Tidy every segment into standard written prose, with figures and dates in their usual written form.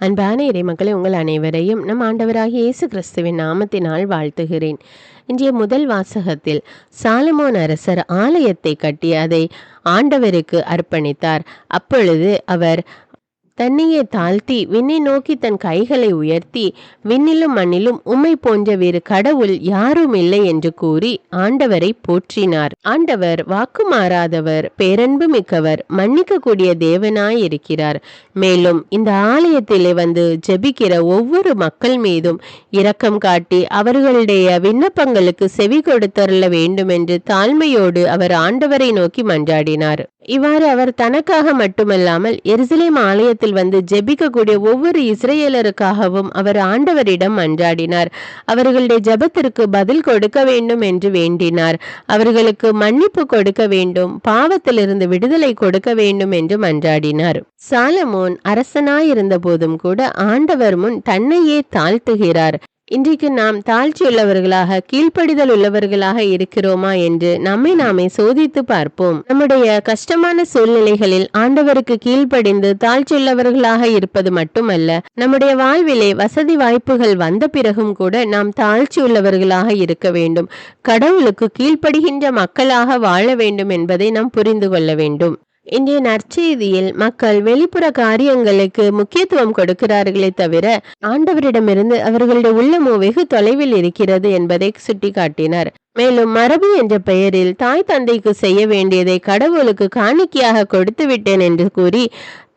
அன்பான இறைமக்களே, உங்கள் அனைவரையும் நம் ஆண்டவராகிய இயேசு கிறிஸ்துவின் நாமத்தினால் வாழ்த்துகிறேன். இன்றைய முதல் வாசகத்தில் சாலமோன் அரசர் ஆலயத்தை கட்டி அதை ஆண்டவருக்கு அர்ப்பணித்தார். அப்பொழுது அவர் தன்னையே தாழ்த்தி விண்ணை நோக்கி தன் கைகளை உயர்த்தி, விண்ணிலும் மண்ணிலும் உம்மை போன்ற வேறு கடவுள் யாரும் இல்லை என்று கூறி ஆண்டவரை போற்றினார். ஆண்டவர் வாக்கு மாறாதவர், பேரன்பு மிக்கவர், மன்னிக்கக்கூடிய தேவனாயிருக்கிறார். மேலும் இந்த ஆலயத்திலே வந்து ஜெபிக்கிற ஒவ்வொரு மக்கள் மீதும் இரக்கம் காட்டி அவர்களுடைய விண்ணப்பங்களுக்கு செவி கொடுத்தருள வேண்டும் என்று தாழ்மையோடு அவர் ஆண்டவரை நோக்கி மன்றாடினார். இவ்வாறு அவர் தனக்காக மட்டுமல்லாமல் எருசலேம் ஆலயத்தில் வந்து ஜெபிக்கக்கூடிய ஒவ்வொரு இஸ்ரேலருக்காகவும் அவர் ஆண்டவரிடம் மன்றாடினார். அவர்களுடைய ஜெபத்திற்கு பதில் கொடுக்க வேண்டும் என்று வேண்டினார். அவர்களுக்கு மன்னிப்பு கொடுக்க வேண்டும், பாவத்திலிருந்து விடுதலை கொடுக்க வேண்டும் என்று மன்றாடினார். சாலமோன் அரசனாயிருந்த போதும் கூட ஆண்டவர் முன் தன்னையே தாழ்த்துகிறார். இன்றைக்கு நாம் தாழ்ச்சியுள்ளவர்களாக, கீழ்ப்படிதல் உள்ளவர்களாக இருக்கிறோமா என்று நம்மை நாமே சோதித்து பார்ப்போம். நம்முடைய கஷ்டமான சூழ்நிலைகளில் ஆண்டவருக்கு கீழ்ப்படிந்து தாழ்ச்சியுள்ளவர்களாக இருப்பது மட்டுமல்ல, நம்முடைய வாழ்விலே வசதி வாய்ப்புகள் வந்த பிறகும் கூட நாம் தாழ்ச்சியுள்ளவர்களாக இருக்க வேண்டும். கடவுளுக்கு கீழ்ப்படுகின்ற மக்களாக வாழ வேண்டும் என்பதை நாம் புரிந்து கொள்ள வேண்டும். இன்றைய நற்செய்தியில் மக்கள் வெளிப்புற காரியங்களுக்கு முக்கியத்துவம் கொடுக்கிறார்களே தவிர ஆண்டவரிடமிருந்து அவர்களுடைய உள்ளமோ வெகு தொலைவில் இருக்கிறது என்பதை சுட்டிக்காட்டினார். மேலும் மரபு என்ற பெயரில் தாய் தந்தைக்கு செய்ய வேண்டியதை கடவுளுக்கு காணிக்கையாக கொடுத்து விட்டேன் என்று கூறி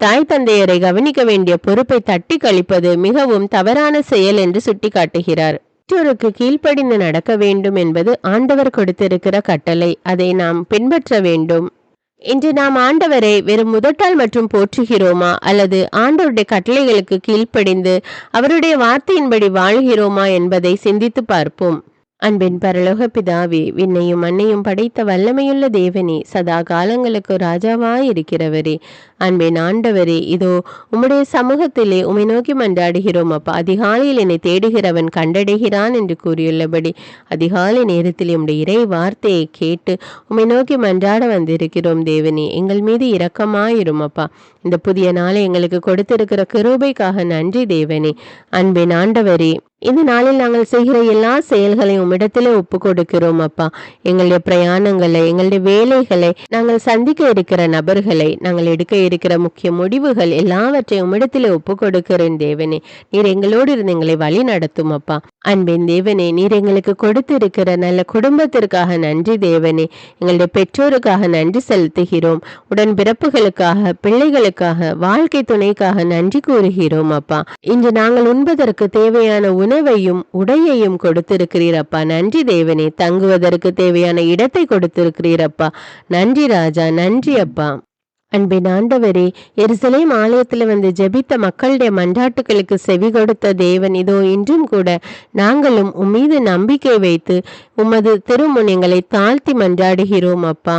தாய் தந்தையரை கவனிக்க வேண்டிய பொறுப்பை தட்டி கழிப்பது மிகவும் தவறான செயல் என்று சுட்டிக்காட்டுகிறார். மற்றோருக்கு கீழ்ப்படிந்து நடக்க வேண்டும் என்பது ஆண்டவர் கொடுத்திருக்கிற கட்டளை. அதை நாம் பின்பற்ற வேண்டும். இன்று நாம் ஆண்டவரை வெறும் முதட்டால் மற்றும் போற்றுகிறோமா, அல்லது ஆண்டவருடைய கட்டளைகளுக்கு கீழ்ப்படிந்து அவருடைய வார்த்தையின்படி வாழ்கிறோமா என்பதை சிந்தித்து பார்ப்போம். அன்பின் பரலோக பிதாவே, விண்ணையும் மண்ணையும் படைத்த வல்லமையுள்ள தேவனே, சதா காலங்களுக்கு ராஜாவாய் இருக்கிறவரே, அன்பின் ஆண்டவரே, இதோ உம்முடைய சமூகத்திலே உம்மை நோக்கி மன்றாடுகிறோம் அப்பா. அதிகாலையில் என்னை தேடுகிறவன் கண்டடைகிறான் என்று கூறியுள்ளபடி அதிகாலை நேரத்தில் உம்முடைய இறை வார்த்தையை கேட்டு உம்மை நோக்கி மன்றாட வந்திருக்கிறோம் தேவனே. எங்கள் மீது இரக்கமாயிரும் அப்பா. இந்த புதிய நாளை எங்களுக்கு கொடுத்திருக்கிற கிருபைக்காக நன்றி தேவனே. அன்பின் ஆண்டவரே, இந்த நாளில் நாங்கள் செய்கிற எல்லா செயல்களையும் உம்மிடத்திலே ஒப்பு கொடுக்கிறோம் அப்பா. எங்களுடைய பிரயாணங்களை, எங்களுடைய வேலைகளை, நாங்கள் சந்திக்க இருக்கிற நபர்களை, நாங்கள் எடுக்க இருக்கிற முக்கிய முடிவுகள் எல்லாவற்றையும் உம்மிடத்திலே ஒப்பு கொடுக்கிறேன் தேவனே. நீர் எங்களோடு இருந்து எங்களை வழி நடத்தும் அப்பா. அன்பின் தேவனே, நீர் எங்களுக்கு கொடுத்திருக்கிற நல்ல குடும்பத்திற்காக நன்றி தேவனே. எங்களுடைய பெற்றோருக்காக நன்றி செலுத்துகிறோம். உடன் பிறப்புகளுக்காக, பிள்ளைகளுக்காக, வாழ்க்கை துணைக்காக நன்றி கூறுகிறோம் அப்பா. இன்று நாங்கள் உண்பதற்கு தேவையான உணவையும் உடையையும் கொடுத்திருக்கிறீரப்பா. நன்றி தேவனே. தங்குவதற்கு தேவையான இடத்தை கொடுத்திருக்கிறீரப்பா. நன்றி ராஜா, நன்றி அப்பா. அன்பின் ஆண்டவரே, எருசலேம் ஆலயத்தில் வந்து ஜெபித்த மக்களுடைய மன்றாட்டுகளுக்கு செவி கொடுத்த தேவன், இதோ இன்றும் கூட நாங்களும் உம்மீது நம்பிக்கை வைத்து உமது திருமுன் எங்களை தாழ்த்தி மன்றாடுகிறோம் அப்பா.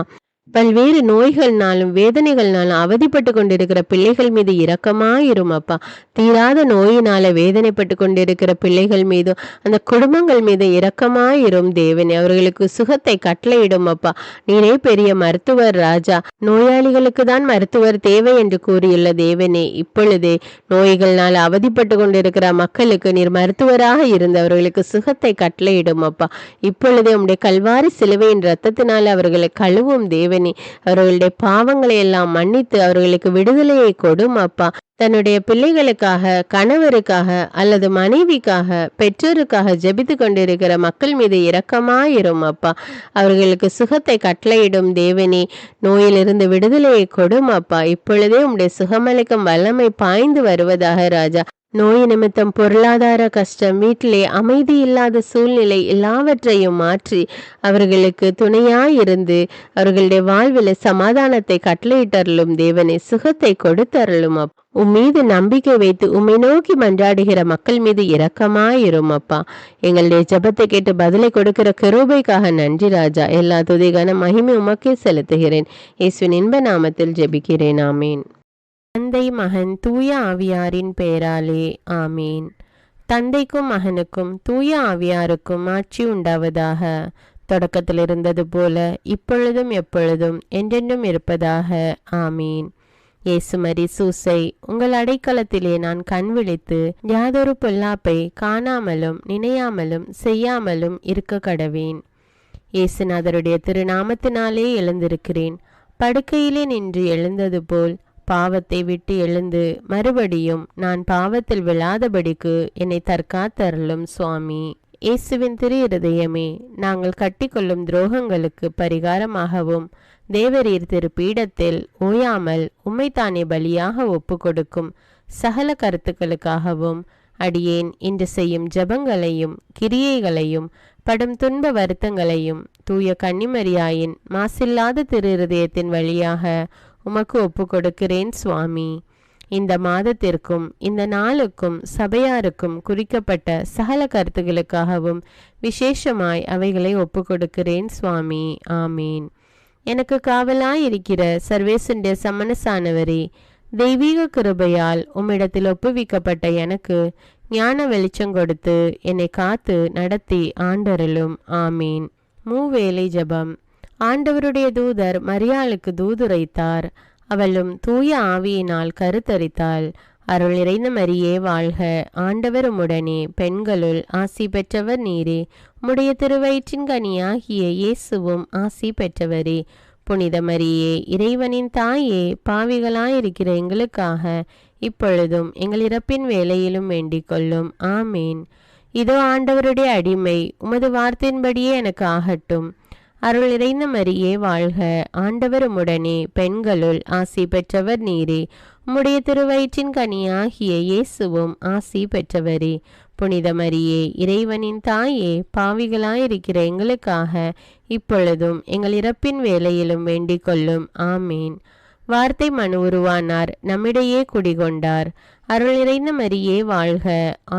பல்வேறு நோய்கள்னாலும் வேதனைகள்னாலும் அவதிப்பட்டு கொண்டிருக்கிற பிள்ளைகள் மீது இரக்கமாயிரும் அப்பா. தீராத நோயினால வேதனைப்பட்டு கொண்டிருக்கிற பிள்ளைகள் மீதும் அந்த குடும்பங்கள் மீது இரக்கமாயிரும் தேவனே. அவர்களுக்கு சுகத்தை கட்டளையிடும் அப்பா. நீரே பெரிய மருத்துவர் ராஜா. நோயாளிகளுக்கு தான் மருத்துவர் தேவை என்று கூறியுள்ள தேவனே, இப்பொழுதே நோய்கள்னால அவதிப்பட்டு கொண்டிருக்கிற மக்களுக்கு நீர் மருத்துவராக இருந்து அவர்களுக்கு சுகத்தை கட்டளையிடும் அப்பா. இப்பொழுதே உம்முடைய கல்வாரி சிலுவையின் இரத்தத்தினால அவர்களை கழுவும் தேவனே. அவர்களுடைய பாவங்களை எல்லாம் மன்னித்து அவர்களுக்கு விடுதலையை கொடும் அப்பா. தன்னுடைய பிள்ளைகளுக்காக, கணவருக்காக அல்லது மனைவிக்காக, பெற்றோருக்காக ஜெபித்து கொண்டிருக்கிற மக்கள் மீது இரக்கமாயிரும் அப்பா. அவர்களுக்கு சுகத்தை கட்டளையிடும் தேவனே. நோயிலிருந்து விடுதலையை கொடும் அப்பா. இப்பொழுதே உம்முடைய சுகமளிக்கும் வல்லமை பாய்ந்து வருவதாக ராஜா. நோய் நிமித்தம் பொருளாதார கஷ்டம், வீட்டிலே அமைதி இல்லாத சூழ்நிலை எல்லாவற்றையும் மாற்றி அவர்களுக்கு துணையாயிருந்து அவர்களுடைய வாழ்வில் சமாதானத்தை கட்டளையிட்டருளும் தேவனே. சுகத்தை கொடுத்தருளும் அப்பா. உம்மீது நம்பிக்கை வைத்து உம்மை நோக்கி மன்றாடுகிற மக்கள் மீது இரக்கமாயிரும் அப்பா. எங்களுடைய ஜெபத்தை கேட்டு பதிலை கொடுக்கிற கிருபைக்காக நன்றி ராஜா. எல்லா துதிகான மகிமை உமக்கே செலுத்துகிறேன். இயேசுவின் இன்ப நாமத்தில் ஜெபிக்கிறேன். ஆமீன். தந்தை, மகன், தூய ஆவியாரின் பெயராலே ஆமீன். தந்தைக்கும் மகனுக்கும் தூய ஆவியாருக்கும் ஆட்சி உண்டாவதாக. தொடக்கத்தில் இருந்தது போல இப்பொழுதும் எப்பொழுதும் என்றென்றும் இருப்பதாக ஆமீன். இயேசுமரி சூசை, உங்கள் அடைக்கலத்திலே நான் கண் விழித்து யாதொரு பொல்லாப்பை காணாமலும் நினையாமலும் செய்யாமலும் இருக்க கடவேன். இயேசுநாதருடைய திருநாமத்தினாலே எழுந்திருக்கிறேன். படுக்கையிலே நின்று எழுந்தது போல் பாவத்தை விட்டு எழுந்து மறுபடியும் நான் பாவத்தில் விழாதபடிக்கு என்னை தற்காத்தருளும் சுவாமி. இயேசுவின் திரு இருதயமே, நாங்கள் கட்டிக்கொள்ளும் துரோகங்களுக்கு பரிகாரமாகவும் தேவரீர் திரு பீடத்தில் ஓயாமல் உம்மைத்தானே பலியாக ஒப்பு கொடுக்கும் சகல கருத்துக்களுக்காகவும் அடியேன் இன்று செய்யும் ஜபங்களையும் கிரியைகளையும் படும் துன்ப வருத்தங்களையும் தூய கன்னிமரியாயின் மாசில்லாத திரு இருதயத்தின் வழியாக உமக்கு ஒப்பு கொடுக்கிறேன் சுவாமி. இந்த மாதத்திற்கும் இந்த நாளுக்கும் சபையாருக்கும் குறிக்கப்பட்ட சகல கருத்துகளுக்காகவும் விசேஷமாய் அவைகளை ஒப்பு கொடுக்கிறேன் சுவாமி. ஆமீன். எனக்கு காவலாயிருக்கிற சர்வேசுடைய சமனசானவரே, தெய்வீக கிருபையால் உம்மிடத்தில் ஒப்புவிக்கப்பட்ட எனக்கு ஞான வெளிச்சம் கொடுத்து என்னை காத்து நடத்தி ஆண்டருளும். ஆமீன். மூவேளை ஜபம். ஆண்டவருடைய தூதர் மரியாளுக்கு தூதுரைத்தார். அவளும் தூய ஆவியினால் கருத்தரித்தாள். அருள் நிறைந்த மரியே வாழ்க, ஆண்டவர் உம்முடனே, பெண்களுள் ஆசி பெற்றவர் நீரே. உம்முடைய திருவயிற்றின் கனியாகிய இயேசுவும் ஆசி பெற்றவரே. புனித மரியே, இறைவனின் தாயே, பாவிகளாயிருக்கிற எங்களுக்காக இப்பொழுதும் எங்கள் இறப்பின் வேளையிலும் வேண்டிக் கொள்ளும். ஆமீன். இதோ ஆண்டவருடைய அடிமை, உமது வார்த்தையின்படியே எனக்கு ஆகட்டும். அருள் நிறைந்த மரியே வாழ்க, ஆண்டவர் உம்முடனே, பெண்களுள் ஆசி பெற்றவர் நீரே. உம்முடைய திருவயிற்றின் கனியாகிய இயேசுவும் ஆசி பெற்றவரே. புனித மரியே, இறைவனின் தாயே, பாவிகளாயிருக்கிற எங்களுக்காக இப்பொழுதும் எங்கள் இறப்பின் வேளையிலும் வேண்டிக் கொள்ளும். ஆமீன். வார்த்தை மனு உருவானார், நம்மிடையே குடிகொண்டார். அருள் நிறைந்த மரியே வாழ்க,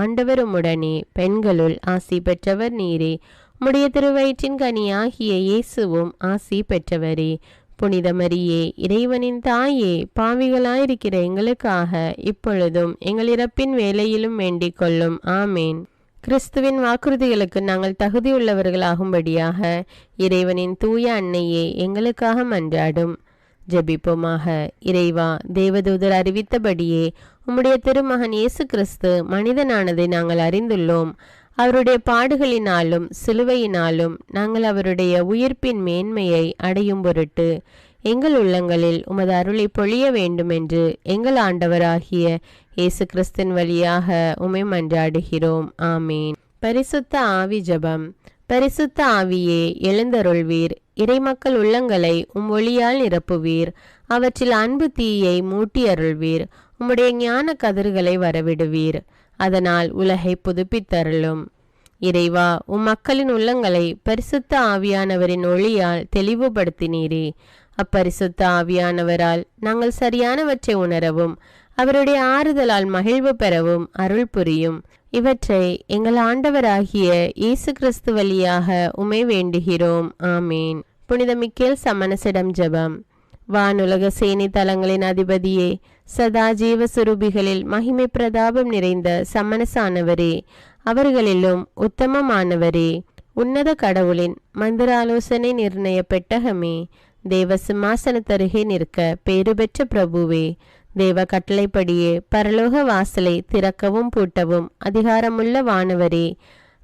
ஆண்டவர் உம்முடனே, பெண்களுள் ஆசி பெற்றவர் நீரே. உம்முடைய திருவயிற்றின் கனியாகிய இயேசுவும் ஆசி பெற்றவரே. புனித மரியே, இறைவனின் தாயே, பாவிகளாயிருக்கிற எங்களுக்காக இப்பொழுதும் எங்கள் இறப்பின் வேளையிலும் வேண்டிக் கொள்ளும். ஆமேன். கிறிஸ்துவின் வாக்குறுதிகளுக்கு நாங்கள் தகுதியுள்ளவர்களாகும்படியாக இறைவனின் தூய அன்னையே எங்களுக்காக மன்றாடும். ஜெபிப்போமாக. இறைவா, தேவதூதர் அறிவித்தபடியே உம்முடைய திருமகன் இயேசு கிறிஸ்து மனிதனானதை நாங்கள் அறிந்துள்ளோம். அவருடைய பாடுகளினாலும் சிலுவையினாலும் நாங்கள் அவருடைய உயிர்ப்பின் மேன்மையை அடையும் பொருட்டு எங்கள் உள்ளங்களில் உமது அருளை பொழிய வேண்டுமென்று எங்கள் ஆண்டவராகிய இயேசு கிறிஸ்தின் வழியாக உம்மை மன்றாடுகிறோம். ஆமீன். பரிசுத்த ஆவி ஜபம். பரிசுத்த ஆவியே, எழுந்தருள்வீர். இறைமக்கள் உள்ளங்களை உம் ஒளியால் நிரப்புவீர். அவற்றில் அன்பு தீயை மூட்டி அருள்வீர். உம்முடைய ஞான கதிர்களை வரவிடுவீர். அதனால் உலகை புதுப்பித்தருளும். இறைவா, உம் மக்களின் உள்ளங்களை பரிசுத்த ஆவியானவரின் ஒளியால் தெளிவுபடுத்தினீரே. அப்பரிசுத்த ஆவியானவரால் நாங்கள் சரியானவற்றை உணரவும் அவருடைய ஆறுதலால் மகிழ்வு பெறவும் அருள் புரியும். இவற்றை எங்கள் ஆண்டவராகிய இயேசு கிறிஸ்து வழியாக உம்மை வேண்டுகிறோம். ஆமீன். புனித மிக்கேல் சமணசிடம் ஜெபம். வானுலக சேனை தலங்களின் அதிபதியே, சதா ஜீவ சுரூபிகளில் மகிமை பிரதாபம் நிறைந்த சமணசானவரே, அவர்களிலும் உத்தமமானவரே, உன்னத கடவுளின் மந்திராலோசனை நிர்ணய பெட்டகமே, தேவ சிம்மாசனத்தருகே நிற்க பேறு பெற்ற பிரபுவே, தேவ கட்டளைப்படியே பரலோக வாசலை திறக்கவும் பூட்டவும் அதிகாரமுள்ள வானவரே,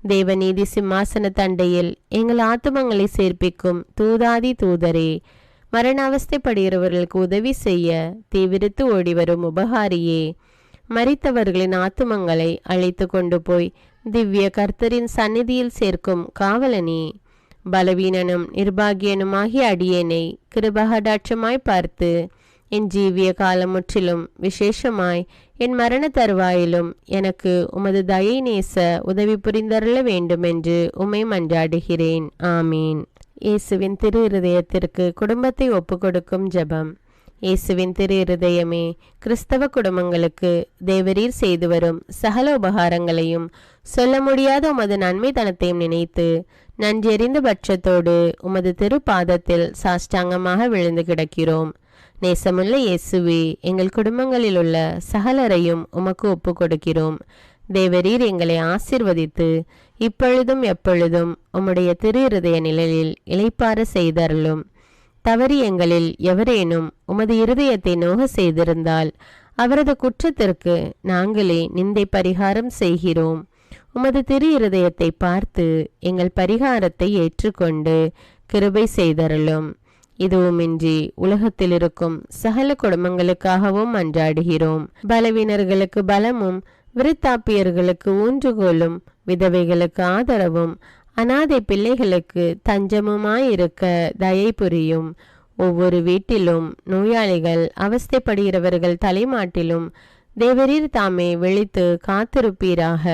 தேவநீதி சிம்மாசன தண்டையில் எங்கள் ஆத்துமங்களை சேர்ப்பிக்கும் தூதாதி தூதரே, மரண அவஸ்தைப்படுகிறவர்களுக்கு உதவி செய்ய தீவிரித்து ஓடிவரும் உபகாரியே, மரித்தவர்களின் ஆத்துமங்களை அழைத்து கொண்டு போய் திவ்ய கர்த்தரின் சந்நிதியில் சேர்க்கும் காவலனே, பலவீனனும் நிர்பாகியனுமாகிய அடியேனை கிருபகடாட்சமாய் பார்த்து என் ஜீவிய காலம் முற்றிலும் விசேஷமாய் என் மரண தருவாயிலும் எனக்கு உமது தயை நேச உதவி புரிந்தருள வேண்டுமென்று உம்மை மன்றாடுகிறேன். ஆமீன். இயேசுவின் திரு இருதயத்திற்கு குடும்பத்தை ஒப்புக்கொடுக்கும் ஜெபம். இயேசுவின் திரு இருதயமே, கிறிஸ்தவ குடும்பங்களுக்கு தேவரீர் செய்து வரும் சகல உபகாரங்களையும் சொல்ல முடியாத உமது நன்மைத்தனத்தையும் நினைத்து நன்றெறிந்த பட்சத்தோடு உமது திரு பாதத்தில் சாஷ்டாங்கமாக விழுந்து கிடக்கிறோம். நேசமுள்ள இயேசுவே, எங்கள் குடும்பங்களில் உள்ள சகலரையும் உமக்கு ஒப்பு கொடுக்கிறோம். தேவரீர் எங்களை ஆசீர்வதித்து இப்பொழுதும் எப்பொழுதும் உம்முடைய திரு இருதய நிழலில் இளைப்பாற செய்தருளும். தவறி எங்களில் எவரேனும் உமது இருதயத்தை நோக செய்திருந்தால் அவரது குற்றத்திற்கு நாங்களே நிந்தை பரிகாரம் செய்கிறோம். உமது திரு இருதயத்தை பார்த்து எங்கள் பரிகாரத்தை ஏற்றுக்கொண்டு கிருபை செய்தருளும். இதுவுமின்றி உலகத்தில் இருக்கும் சகல குடும்பங்களுக்காகவும் மன்றாடுகிறோம். பலவீனர்களுக்கு பலமும், விருத்தாப்பியர்களுக்கு ஊன்றுகோலும், விதவைகளுக்கு ஆதரவும், அனாதை பிள்ளைகளுக்கு தஞ்சமுமாயிருக்க தயை புரியும். ஒவ்வொரு வீட்டிலும் நோயாளிகள், அவஸ்தைப்படுகிறவர்கள் தலைமாட்டிலும் தேவரீர் தாமே விழித்து காத்திருப்பீராக.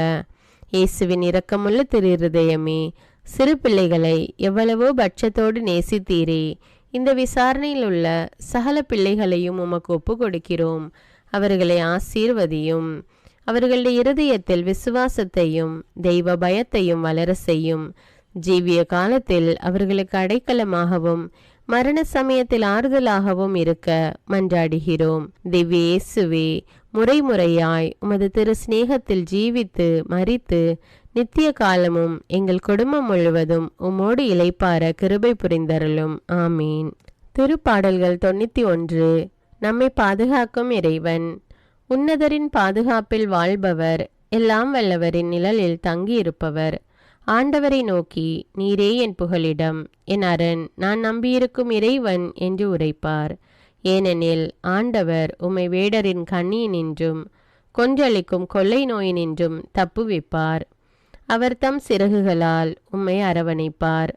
இயேசுவின் இரக்கமுள்ள திரு இருதயமே, சிறு பிள்ளைகளை எவ்வளவோ பட்சத்தோடு நேசித்தீரே. இந்த விசாரணையில் உள்ள சகல பிள்ளைகளையும் உமக்கு ஒப்பு கொடுக்கிறோம். அவர்களை ஆசீர்வதியும். அவர்களுடைய இருதயத்தில் விசுவாசத்தையும் தெய்வ பயத்தையும் வளர செய்யும். ஜீவிய காலத்தில் அவர்களுக்கு அடைக்கலமாகவும் மரண சமயத்தில் ஆறுதலாகவும் இருக்க மன்றாடுகிறோம். திவ்ய இயேசுவே, முறைமுறையாய் உமது திரு சிநேகத்தில் ஜீவித்து மரித்து நித்திய காலமும் எங்கள் குடும்பம் முழுவதும் உம்மோடு இளைப்பார கிருபை புரிந்தருளும். ஆமீன். திருப்பாடல்கள் 91. நம்மை பாதுகாக்கும் இறைவன். உன்னதரின் பாதுகாப்பில் வாழ்பவர், எல்லாம் வல்லவரின் நிழலில் தங்கியிருப்பவர். ஆண்டவரை நோக்கி, நீரே என் புகலிடம், என் அரண், நான் நம்பியிருக்கும் இறைவன் என்று உரைப்பார். ஏனெனில் ஆண்டவர் உம்மை வேடரின் கண்ணியினின்றும் கொன்றளிக்கும் கொள்ளை நோயினின்றும் தப்புவிப்பார். அவர் தம் சிறகுகளால் உம்மை அரவணைப்பார்.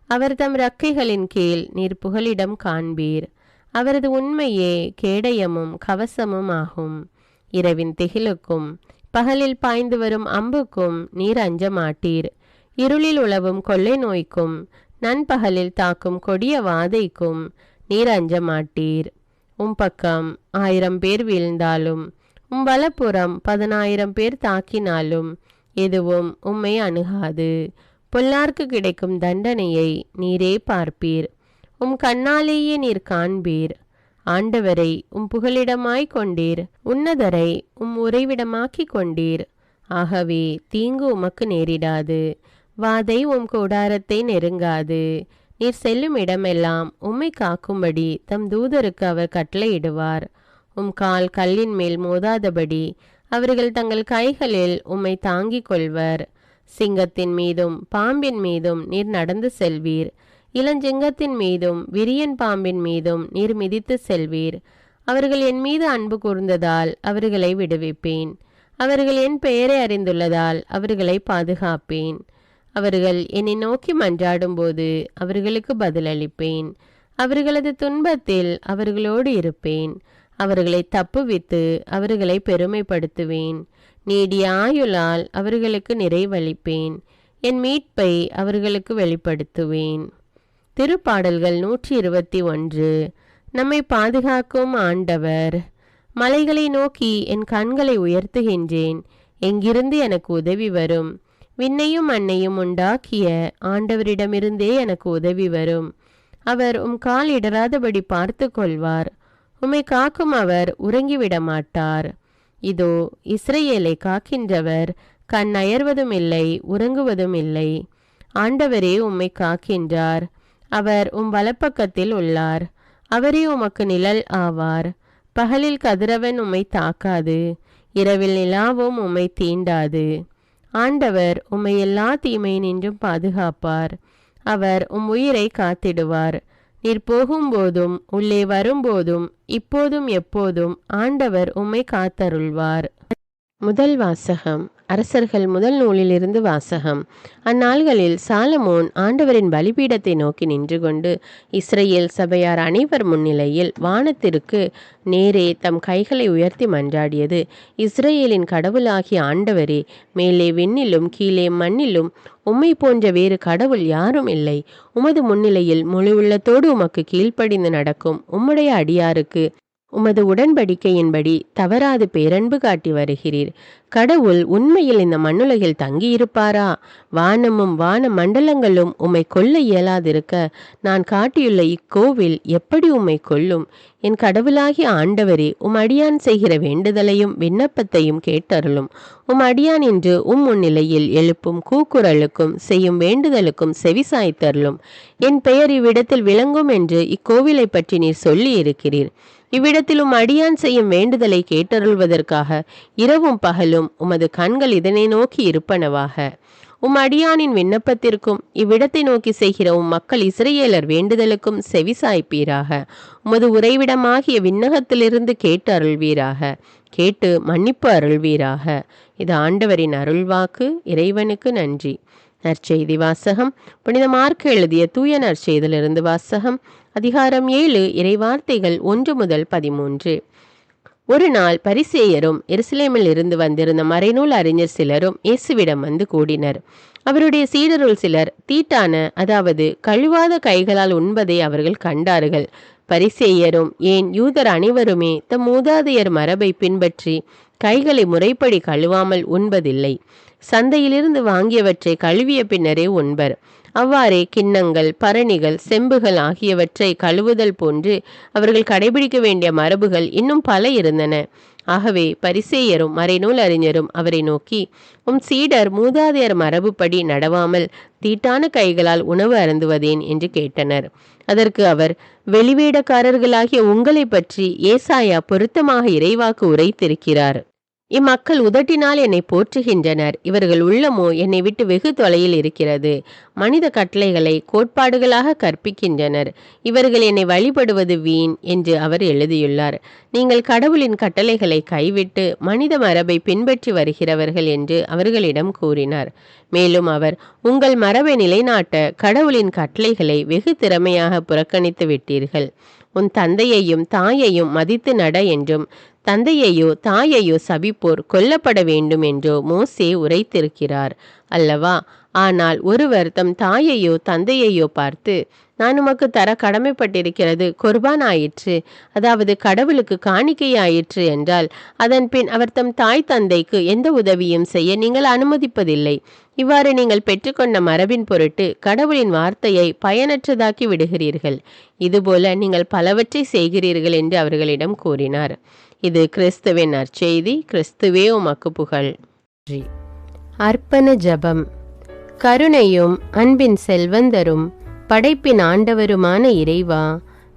அவர் தம் இறக்கைகளின் கீழ் நீர் புகலிடம் காண்பீர். அவரது உண்மையே கேடயமும் கவசமும் ஆகும். இரவின் திகிலுக்கும் பகலில் பாய்ந்து வரும் அம்புக்கும் நீர் அஞ்ச மாட்டீர். இருளில் உலவும் கொள்ளை நோய்க்கும் நண்பகலில் தாக்கும் கொடிய வாதைக்கும் நீர் அஞ்ச மாட்டீர். உம் பக்கம் 1000 பேர் வீழ்ந்தாலும் உம் வலப்புறம் 10,000 பேர் தாக்கினாலும் எதுவும் உம்மை அணுகாது. பொல்லார்க்கு கிடைக்கும் தண்டனையை நீரே பார்ப்பீர். உம் கண்ணாலேயே நீர் காண்பீர். ஆண்டவரை உம் புகலிடமாய் கொண்டீர். உன்னதரை உம் உறைவிடமாக்கி கொண்டீர். ஆகவே தீங்கு உமக்கு நேரிடாது. வாதை உம் கூடாரத்தை நெருங்காது. நீர் செல்லும் இடமெல்லாம் உம்மை காக்கும்படி தம் தூதருக்கு அவர் கட்டளையிடுவார். உம் கால் கல்லின் மேல் மோதாதபடி அவர்கள் தங்கள் கைகளில் உம்மை தாங்கிக் கொள்வர். சிங்கத்தின் மீதும் பாம்பின் மீதும் நீர் நடந்து செல்வீர். இளஞ்சிங்கத்தின் மீதும் விரியன் பாம்பின் மீதும் நீர் மிதித்து செல்வீர். அவர்கள் என் மீது அன்பு கூர்ந்ததால் அவர்களை விடுவிப்பேன். அவர்கள் என் பெயரை அறிந்துள்ளதால் அவர்களை பாதுகாப்பேன். அவர்கள் என்னை நோக்கி மன்றாடும் போது அவர்களுக்கு பதிலளிப்பேன். அவர்களது துன்பத்தில் அவர்களோடு இருப்பேன். அவர்களை தப்புவித்து அவர்களை பெருமைப்படுத்துவேன். நீடிய ஆயுளால் அவர்களுக்கு நிறைவளிப்பேன். என் மீட்பை அவர்களுக்கு வெளிப்படுத்துவேன். திருப்பாடல்கள் 121. நம்மை பாதுகாக்கும் ஆண்டவர். மலைகளை நோக்கி என் கண்களை உயர்த்துகின்றேன். எங்கிருந்து எனக்கு உதவி வரும்? விண்ணையும் மண்ணையும் உண்டாக்கிய ஆண்டவரிடமிருந்தே எனக்கு உதவி வரும். அவர் உம் கால் இடராதபடி பார்த்து கொள்வார். உம்மை காக்கும் அவர் உறங்கிவிட மாட்டார். இதோ இஸ்ரவேலை காக்கின்றவர் கண் அயர்வதும் இல்லை, உறங்குவதும் இல்லை. ஆண்டவரே உம்மை காக்கின்றார். அவர் உம் வலப்பக்கத்தில் உள்ளார். அவரே உமக்கு நிழல் ஆவார். பகலில் கதிரவன் உம்மை தாக்காது, இரவில் நிலாவும் உம்மை தீண்டாது. ஆண்டவர் உம்மை எல்லா தீமையினின்றும் பாதுகாப்பார். அவர் உம் உயிரை காத்திடுவார். நீர் போகும்போதும் உள்ளே வரும்போதும் இப்போதும் எப்போதும் ஆண்டவர் உம்மை காத்தருள்வார். முதல் வாசகம். அரசர்கள் முதல் நூலிலிருந்து வாசகம். அந்நாள்களில் சாலமோன் ஆண்டவரின் பலிபீடத்தை நோக்கி நின்று கொண்டு இஸ்ரேல் சபையார் அனைவர் முன்னிலையில் வானத்திற்கு நேரே தம் கைகளை உயர்த்தி மன்றாடியது. இஸ்ரேலின் கடவுளாகிய ஆண்டவரே, மேலே விண்ணிலும் கீழே மண்ணிலும் உம்மை போன்ற வேறு கடவுள் யாரும் இல்லை. உமது முன்னிலையில் முழு உள்ளத்தோடு உமக்கு கீழ்ப்படிந்து நடக்கும் உம்முடைய அடியாருக்கு உமது உடன்படிக்கையின்படி தவறாது பேரன்பு காட்டி வருகிறீர். கடவுள் உண்மையில் இந்த மண்ணுலகில் தங்கியிருப்பாரா? வானமும் வான மண்டலங்களும் உம்மை கொல்ல இயலாதிருக்க நான் காட்டியுள்ள இக்கோவில் எப்படி உம்மை கொல்லும்? என் கடவுளாகிய ஆண்டவரே, அடியான் செய்கிற வேண்டுதலையும் விண்ணப்பத்தையும் கேட்டருளும். அடியான் இன்று முன்னிலையில் எழுப்பும் கூக்குரலுக்கும் செய்யும் வேண்டுதலுக்கும் செவிசாய்த்தருளும். என் பெயர் இவ்விடத்தில் விளங்கும் என்று இக்கோவிலை பற்றி நீர் சொல்லி இருக்கிறீர். இவ்விடத்தில் அடியான் செய்யும் வேண்டுதலை கேட்டருள்வதற்காக இரவும் பகலும் உமது கண்கள் இதனை நோக்கி இருப்பனவாக. அடியானின் விண்ணப்பத்திற்கும் இவ்விடத்தை நோக்கி செய்கிற மக்கள் இஸ்ரவேலர் வேண்டுதலுக்கும் செவிசாய்ப்பீராக. உமது உறைவிடமாகிய விண்ணகத்திலிருந்து கேட்டு அருள்வீராக. கேட்டு மன்னிப்பு அருள்வீராக. இது ஆண்டவரின் அருள்வாக்கு. இறைவனுக்கு நன்றி. நற்செய்தி வாசகம். புனித மார்க்கு எழுதிய தூய நற்செய்தியிலிருந்து வாசகம். அதிகாரம் 7 இறைவார்த்தைகள் 1 முதல் 13. ஒரு நாள் பரிசேயரும் எருசலேமில் இருந்து வந்திருந்த மறைநூல் அறிஞர் சிலரும் இயேசுவிடம் வந்து கூடினர். அவருடைய சீடருள் சிலர் தீட்டான, அதாவது கழுவாத கைகளால் உண்பதை அவர்கள் கண்டார்கள். பரிசேயரும் ஏன் யூதர் அனைவருமே தம் மூதாதையர் மரபை பின்பற்றி கைகளை முறைப்படி கழுவாமல் உண்பதில்லை. சந்தையிலிருந்து வாங்கியவற்றை கழுவிய பின்னரே உண்பர். அவ்வாறே கிண்ணங்கள், பரணிகள், செம்புகள் ஆகியவற்றை கழுவுதல் போன்று அவர்கள் கடைபிடிக்க வேண்டிய மரபுகள் இன்னும் பல இருந்தன. ஆகவே பரிசேயரும் மறைநூல் அறிஞரும் அவரை நோக்கி, சீடர் மூதாதையர் மரபுப்படி நடவாமல் தீட்டான கைகளால் உணவு அருந்துவதேன் என்று கேட்டனர். அதற்கு அவர், வெளிவேடக்காரர்களாகிய உங்களை பற்றி ஏசாயா பொருத்தமாக இறைவாக்கு உரைத்திருக்கிறார். இம்மக்கள் உதட்டினால் என்னை போற்றுகின்றனர், இவர்கள் உள்ளமோ என்னை விட்டு வெகு தொலையில் இருக்கிறது. மனித கட்டளைகளை கோட்பாடுகளாக கற்பிக்கின்றனர், இவர்கள் என்னை வழிபடுவது வீண் என்று அவர் எழுதியுள்ளார். நீங்கள் கடவுளின் கட்டளைகளை கைவிட்டு மனித மரபை பின்பற்றி வருகிறவர்கள் என்று அவர்களிடம் கூறினார். மேலும் அவர், உங்கள் மரபை நிலைநாட்ட கடவுளின் கட்டளைகளை வெகு திறமையாக புறக்கணித்து விட்டீர்கள். உன் தந்தையையும் தாயையும் மதித்து நட என்றும் தந்தையையோ தாயையோ சபிப்போர் கொல்லப்பட வேண்டும் என்றோ மோசே உரைத்திருக்கிறார் அல்லவா? ஆனால் ஒருவர் தம் தாயையோ தந்தையையோ பார்த்து, நான் உமக்கு தர கடமைப்பட்டிருக்கிறது குர்பான் ஆயிற்று, அதாவது கடவுளுக்கு காணிக்கையாயிற்று என்றால் அதன் பின் அவர் தம் தாய் தந்தைக்கு எந்த உதவியும் செய்ய நீங்கள் அனுமதிப்பதில்லை. இவ்வாறு நீங்கள் பெற்றுக்கொண்ட மரபின் பொருட்டு கடவுளின் வார்த்தையை பயனற்றதாக்கி விடுகிறீர்கள். இதுபோல நீங்கள் பலவற்றை செய்கிறீர்கள் என்று அவர்களிடம் கூறினார். இது கிறிஸ்துவின் நற்செய்தி. கிறிஸ்துவே உமக்கு புகழ். அர்ப்பண ஜபம். கருணையும் அன்பின் செல்வந்தரும் படைப்பின் ஆண்டவருமான இறைவா,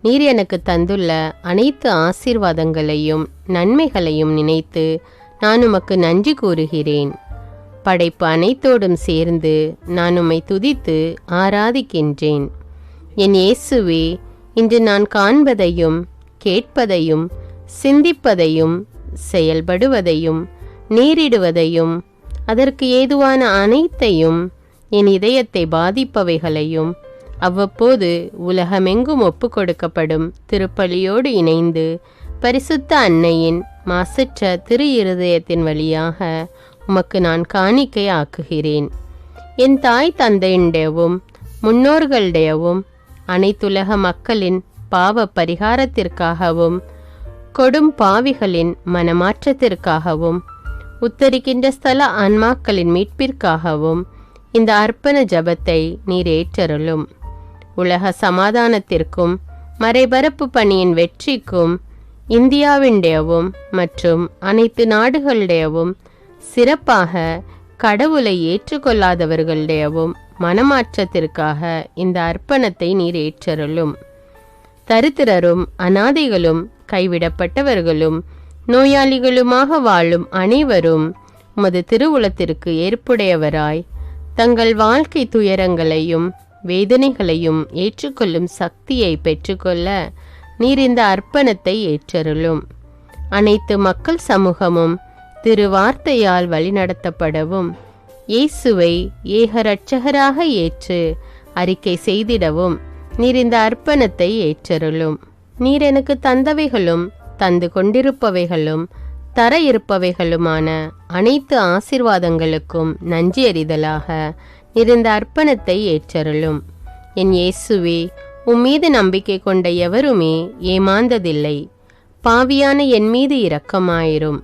நீர் எனக்கு தந்துள்ள அனைத்து ஆசீர்வாதங்களையும் நன்மைகளையும் நினைத்து நான் உமக்கு நன்றி கூறுகிறேன். படைப்பு அனைத்தோடும் சேர்ந்து நான் உம்மை துதித்து ஆராதிக்கின்றேன். என் இயேசுவே, இன்று நான் காண்பதையும் கேட்பதையும் சிந்திப்பதையும் செயல்படுவதையும் நேரிடுவதையும் அதற்கு ஏதுவான அனைத்தையும் என் இதயத்தை பாதிப்பவைகளையும் அவ்வப்போது உலகமெங்கும் ஒப்பு கொடுக்கப்படும் திருப்பலியோடு இணைந்து பரிசுத்த அன்னையின் மாசற்ற திரு இருதயத்தின் வழியாக உமக்கு நான் காணிக்கை ஆக்குகிறேன். என் தாய் தந்தையுடையவும் முன்னோர்களுடையவும் அனைத்துலக மக்களின் பாவ பரிகாரத்திற்காகவும் கொடும் பாவிகளின் மனமாற்றத்திற்காகவும் உத்தரிக்கின்ற ஸ்தல ஆன்மாக்களின் மீட்பிற்காகவும் இந்த அர்ப்பண ஜபத்தை நீர் ஏற்றருளும். உலக சமாதானத்திற்கும் மறைபரப்பு பணியின் வெற்றிக்கும் இந்தியாவினுடையவும் மற்றும் அனைத்து நாடுகளுடையவும் சிறப்பாக கடவுளை ஏற்றுக்கொள்ளாதவர்களுடையவும் மனமாற்றத்திற்காக இந்த அர்ப்பணத்தை நீர் ஏற்றருளும். தரித்திரரும் அனாதைகளும் கைவிடப்பட்டவர்களும் நோயாளிகளுமாக வாழும் அனைவரும் உமது திருவுளத்திற்கு ஏற்புடையவராய் தங்கள் வாழ்க்கை துயரங்களையும் வேதனைகளையும் ஏற்றுக்கொள்ளும் சக்தியை பெற்றுக்கொள்ள நீர் இந்த அர்ப்பணத்தை ஏற்றருளும். அனைத்து மக்கள் சமூகமும் திருவார்த்தையால் வழிநடத்தப்படவும் இயேசுவை ஏக இரட்சகராக ஏற்று அறிக்கை செய்திடவும் நீர் இந்த அர்ப்பணத்தை ஏற்றருளும். நீர் எனக்கு தந்தவைகளும் தந்து கொண்டிருப்பவைகளும் தர இருப்பவைகளுமான அனைத்து ஆசீர்வாதங்களுக்கும் நன்றி அறிதலாக நீர் இந்த அர்ப்பணத்தை ஏற்றருளும். என் இயேசுவே, உம்மீது நம்பிக்கை கொண்ட எவருமே ஏமாந்ததில்லை. பாவியான என் மீது இரக்கமாயிரும்.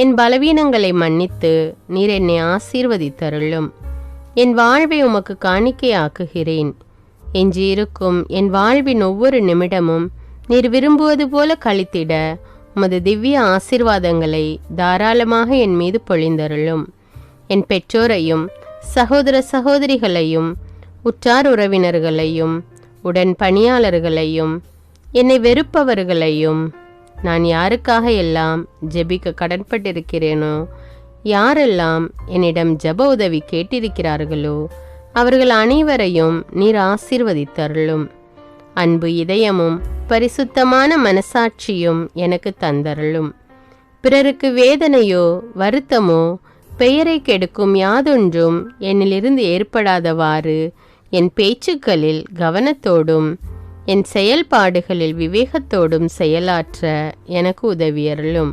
என் பலவீனங்களை மன்னித்து நீர் என்னை ஆசீர்வதித்தருளும். என் வாழ்வை உமக்கு காணிக்கையாக்குகிறேன். எஞ்சியிருக்கும் என் வாழ்வின் ஒவ்வொரு நிமிடமும் நீர் விரும்புவது போல கழித்திட உமது திவ்ய ஆசீர்வாதங்களை தாராளமாக என் மீது பொழிந்தருளும். என் பெற்றோரையும் சகோதர சகோதரிகளையும் உற்றார் உறவினர்களையும் உடன் பணியாளர்களையும் என்னை வெறுப்பவர்களையும் நான் யாருக்காக எல்லாம் ஜெபிக்க கடன்பட்டிருக்கிறேனோ, யாரெல்லாம் என்னிடம் ஜெப உதவி கேட்டிருக்கிறார்களோ அவர்கள் அனைவரையும் நீர் ஆசீர்வதித்தருளும். அன்பு இதயமும் பரிசுத்தமான மனசாட்சியும் எனக்கு தந்தருளும். பிறருக்கு வேதனையோ வருத்தமோ பெயரை கெடுக்கும் யாதொன்றும் என்னிலிருந்து ஏற்படாதவாறு என் பேச்சுக்களில் கவனத்தோடும் என் செயல்பாடுகளில் விவேகத்தோடும் செயலாற்ற எனக்கு உதவியருளும்.